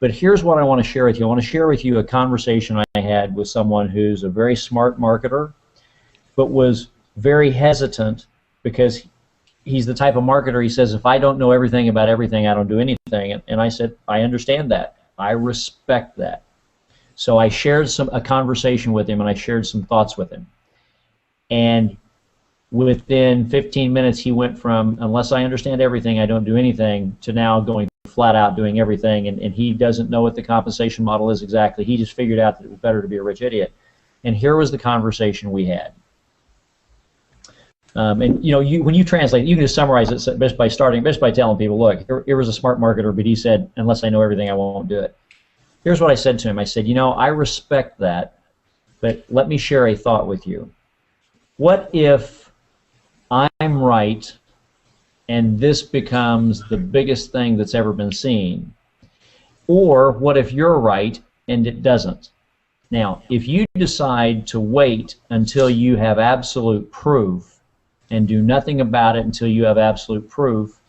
But here's what I want to share with you. I want to share with you a conversation I had with someone who's a very smart marketer, but was very hesitant because he's the type of marketer, he says, if I don't know everything about everything, I don't do anything. And I said, I understand that. I respect that. So I shared a conversation with him, and I shared some thoughts with him. And within 15 minutes, he went from, unless I understand everything, I don't do anything, to now going flat out doing everything. And he doesn't know what the compensation model is exactly. He just figured out that it was better to be a rich idiot. And here was the conversation we had. And you know, when you translate, you can just summarize it best by telling people, look, here was a smart marketer, but he said, unless I know everything, I won't do it. Here's what I said to him. I said, you know, I respect that, but let me share a thought with you. What if I'm right and this becomes the biggest thing that's ever been seen? Or what if you're right and it doesn't? Now, if you decide to wait until you have absolute proof and do nothing about it until you have absolute proof,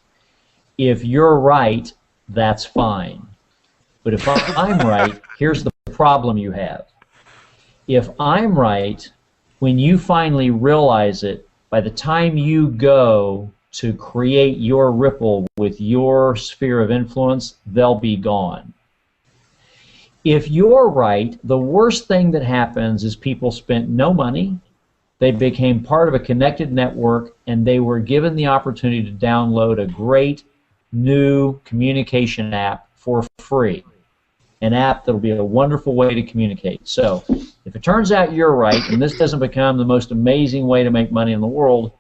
if you're right, that's fine. But if I'm right, here's the problem you have. If I'm right, when you finally realize it, by the time you go to create your ripple with your sphere of influence, they'll be gone. If you're right, the worst thing that happens is people spent no money, they became part of a connected network, and they were given the opportunity to download a great new communication app for free. An app that'll be a wonderful way to communicate. So if it turns out you're right and this doesn't become the most amazing way to make money in the world,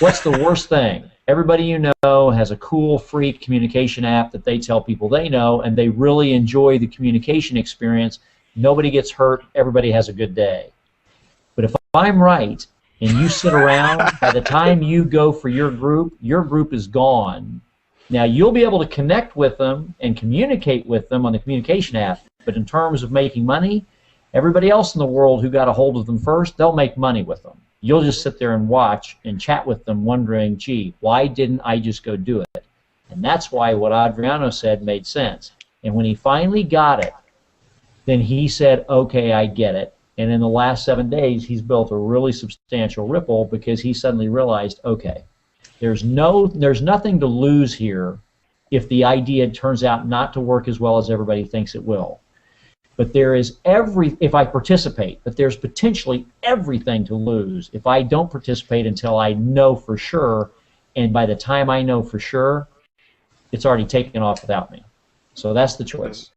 what's the worst thing? Everybody you know has a cool free communication app that they tell people they know, and they really enjoy the communication experience. Nobody gets hurt. Everybody has a good day. But if I'm right and you sit around, by the time you go for your group is gone. Now, you'll be able to connect with them and communicate with them on the communication app, but in terms of making money, everybody else in the world who got a hold of them first, they'll make money with them. You'll just sit there and watch and chat with them wondering, gee, why didn't I just go do it? And that's why what Adriano said made sense. And when he finally got it, then he said, okay, I get it. And in the last 7 days, he's built a really substantial ripple because he suddenly realized, okay, there's nothing to lose here if the idea turns out not to work as well as everybody thinks it will. But there is if I participate, but there's potentially everything to lose if I don't participate until I know for sure, and by the time I know for sure, it's already taken off without me. So that's the choice.